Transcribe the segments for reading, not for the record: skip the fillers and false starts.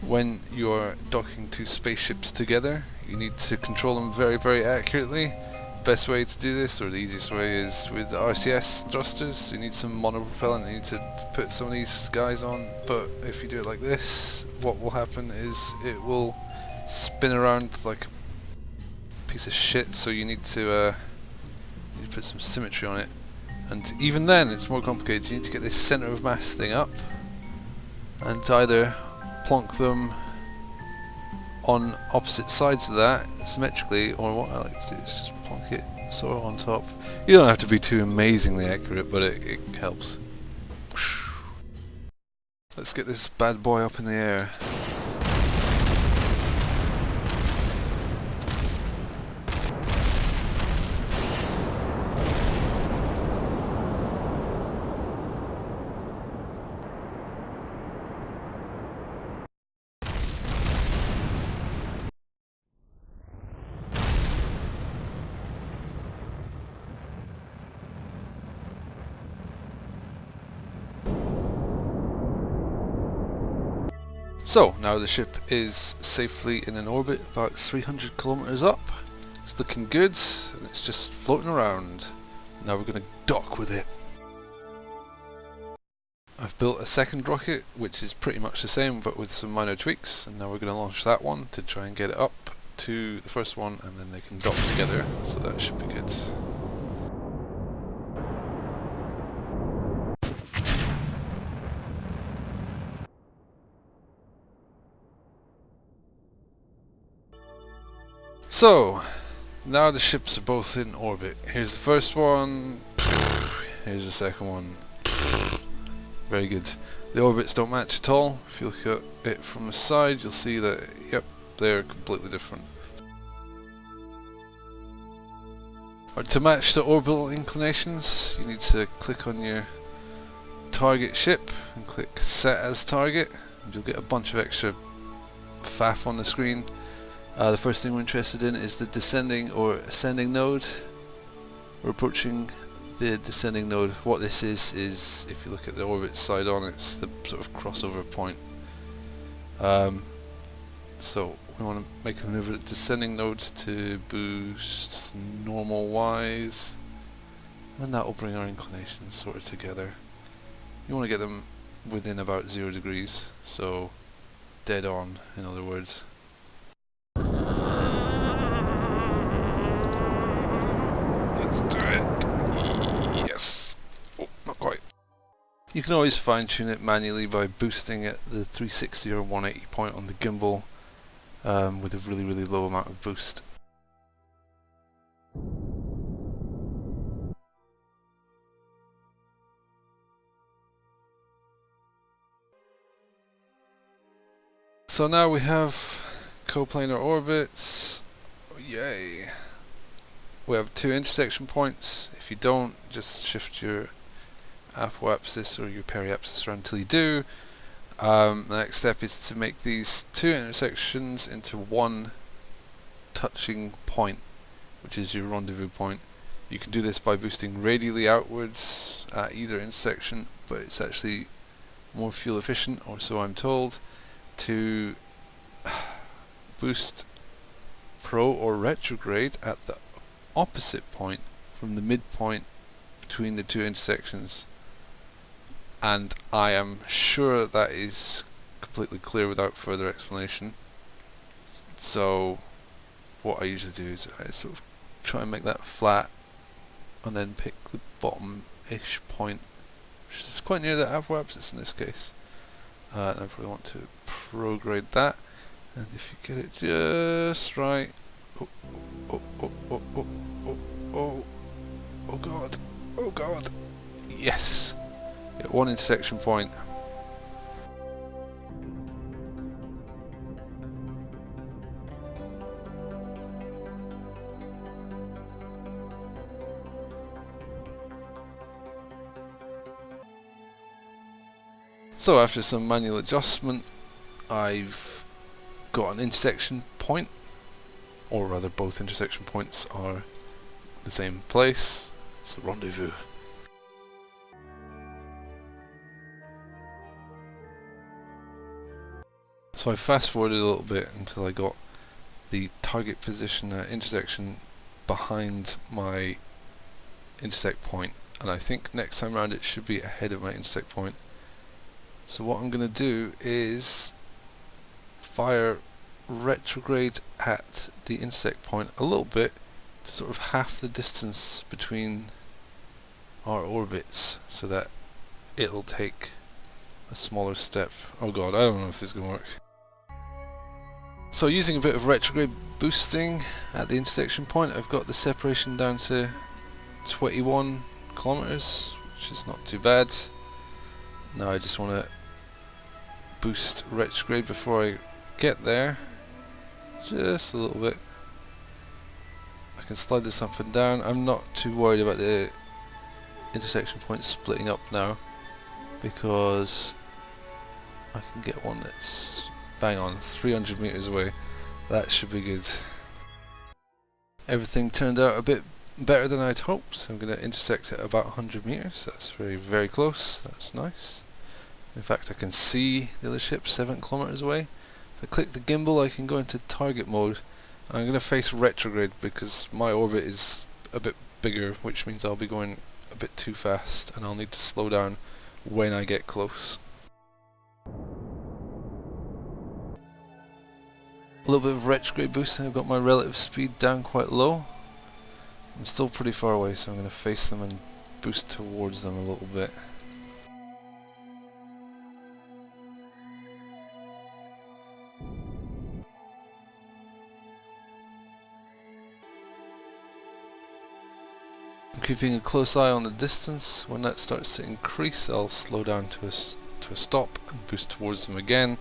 when you're docking two spaceships together, you need to control them very, very accurately. Best way to do this, or the easiest way, is with the RCS thrusters. You need some monopropellant, you need to put some of these guys on, but if you do it like this, what will happen is it will spin around like a piece of shit, so you need to put some symmetry on it. And even then it's more complicated. You need to get this centre of mass thing up and either plonk them on opposite sides of that symmetrically, or what I like to do is just plonk it sort of on top. You don't have to be too amazingly accurate, but it helps. Let's get this bad boy up in the air. So, now the ship is safely in an orbit about 300 kilometers up. It's looking good, and it's just floating around. Now we're going to dock with it. I've built a second rocket, which is pretty much the same, but with some minor tweaks, and now we're going to launch that one to try and get it up to the first one, and then they can dock together, so that should be good. So, now the ships are both in orbit. Here's the first one, here's the second one. Very good. The orbits don't match at all. If you look at it from the side, you'll see that, yep, they're completely different. To match the orbital inclinations, you need to click on your target ship and click Set as Target, and you'll get a bunch of extra faff on the screen. The first thing we're interested in is the descending or ascending node. We're approaching the descending node. What this is if you look at the orbit side on, it's the sort of crossover point. So we want to make a maneuver at descending nodes to boost normal wise, and that will bring our inclinations sort of together. You want to get them within about 0 degrees, so dead on, in other words. Let's do it. Yes. Oh, not quite. You can always fine tune it manually by boosting at the 360 or 180 point on the gimbal with a really, really low amount of boost. So now we have coplanar orbits. Yay. We have 2 intersection points. If you don't, just shift your apoapsis or your periapsis around until you do. The next step is to make these 2 intersections into one touching point, which is your rendezvous point. You can do this by boosting radially outwards at either intersection, but it's actually more fuel efficient, or so I'm told, to boost pro or retrograde at the opposite point from the midpoint between the 2 intersections. And I am sure that is completely clear without further explanation. So what I usually do is I sort of try and make that flat and then pick the bottom-ish point, which is quite near the apoapsis in this case. And I probably want to prograde that, and if you get it just right, oh god, oh god, yes, get one intersection point. So after some manual adjustment, I've got an intersection point, or rather both intersection points are the same place. It's a rendezvous. So I fast forwarded a little bit until I got the target position intersection behind my intersect point, and I think next time around it should be ahead of my intersect point. So what I'm going to do is fire retrograde at the intersect point a little bit, to sort of half the distance between our orbits, so that it'll take a smaller step. Oh god, I don't know if it's going to work. So using a bit of retrograde boosting at the intersection point, I've got the separation down to 21 kilometers, which is not too bad. Now I just want to boost retrograde before I get there, just a little bit. I can slide this up and down. I'm not too worried about the intersection point splitting up now, because I can get one that's bang on 300 meters away. That should be good. Everything turned out a bit better than I'd hoped, so I'm going to intersect at about 100 meters. That's very close. That's nice. In fact, I can see the other ship 7 kilometers away. If I click the gimbal, I can go into target mode. I'm going to face retrograde because my orbit is a bit bigger, which means I'll be going a bit too fast and I'll need to slow down when I get close. A little bit of retrograde boosting. I've got my relative speed down quite low. I'm still pretty far away, so I'm going to face them and boost towards them a little bit. I'm keeping a close eye on the distance. When that starts to increase, I'll slow down to a stop and boost towards them again,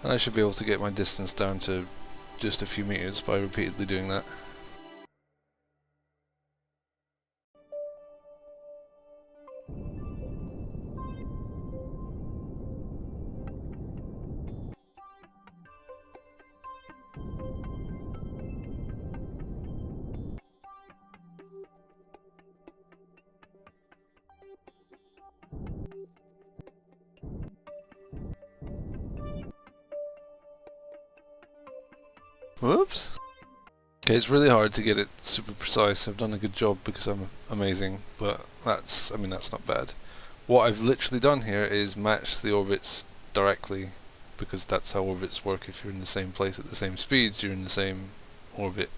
and I should be able to get my distance down to just a few meters by repeatedly doing that. Whoops! Okay, it's really hard to get it super precise. I've done a good job because I'm amazing, but that's not bad. What I've literally done here is match the orbits directly, because that's how orbits work. If you're in the same place at the same speeds, you're in the same orbit.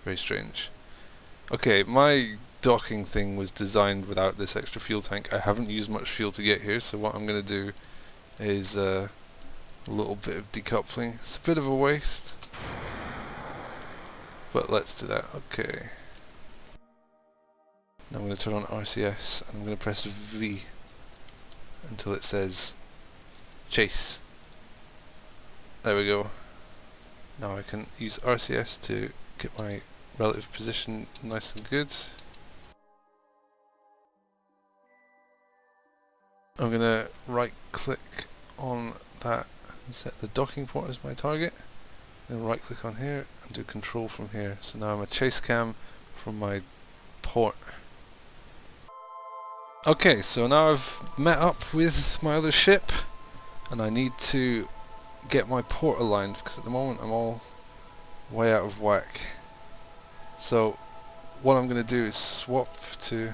Very strange. Okay, my docking thing was designed without this extra fuel tank. I haven't used much fuel to get here, so what I'm going to do is a little bit of decoupling. It's a bit of a waste, but let's do that. Okay. Now I'm going to turn on RCS and I'm going to press V until it says chase. There we go. Now I can use RCS to get my relative position nice and good. I'm going to right click on that and set the docking port as my target. Then right click on here and do control from here. So now I'm a chase cam from my port. Okay, so now I've met up with my other ship and I need to get my port aligned, because at the moment I'm all way out of whack. So what I'm going to do is swap to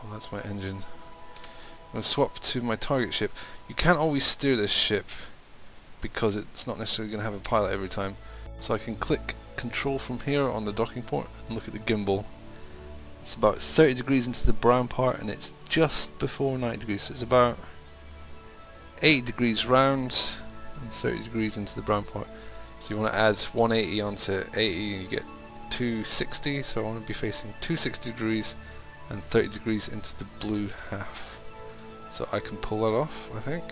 oh, that's my engine. I'm going to swap to my target ship. You can't always steer this ship because it's not necessarily going to have a pilot every time. So I can click control from here on the docking port and look at the gimbal. It's about 30 degrees into the brown part and it's just before 90 degrees. So it's about 80 degrees round and 30 degrees into the brown part. So you want to add 180 onto 80 and you get 260. So I want to be facing 260 degrees and 30 degrees into the blue half. So I can pull that off, I think.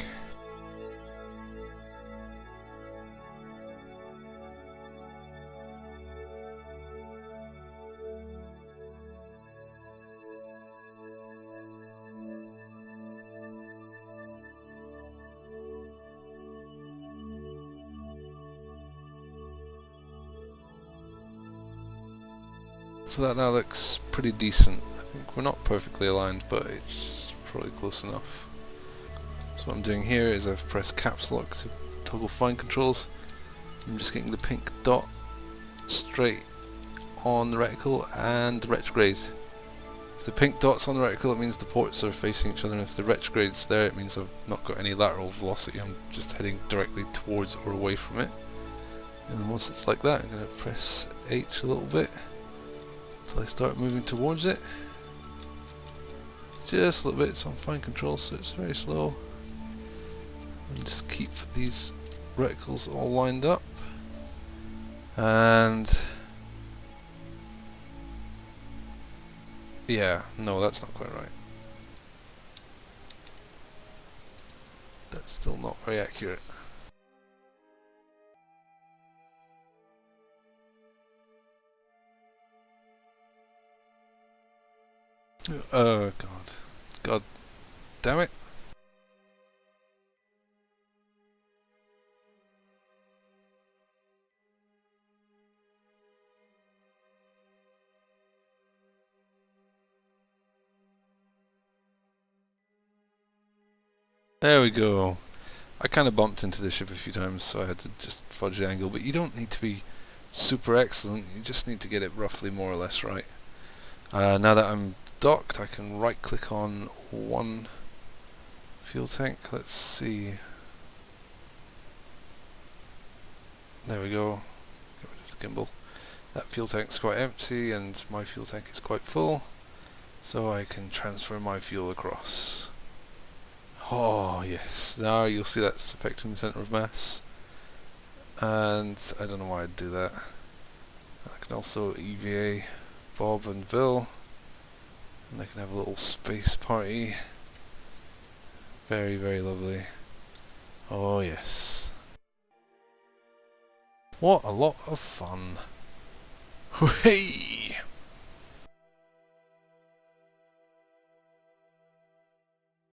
So that now looks pretty decent. I think we're not perfectly aligned, but it's probably close enough. So what I'm doing here is I've pressed caps lock to toggle fine controls. I'm just getting the pink dot straight on the reticle and the retrograde. If the pink dot's on the reticle, it means the ports are facing each other, and if the retrograde's there, it means I've not got any lateral velocity. I'm just heading directly towards or away from it. And once it's like that, I'm going to press H a little bit until I start moving towards it. Just a little bit. It's on fine control, so it's very slow. And just keep these reticles all lined up. And yeah, no, that's not quite right. That's still not very accurate. Oh god. God damn it. There we go. I kind of bumped into the ship a few times, so I had to just fudge the angle, but you don't need to be super excellent, you just need to get it roughly more or less right. Now that I'm docked, I can right click on one fuel tank. Let's see. There we go. Get rid of the gimbal. That fuel tank's quite empty and my fuel tank is quite full, so I can transfer my fuel across. Oh yes, now you'll see that's affecting the centre of mass, and I don't know why I'd do that. I can also EVA Bob and Bill, and they can have a little space party. Very, very lovely. Oh yes. What a lot of fun. Hey!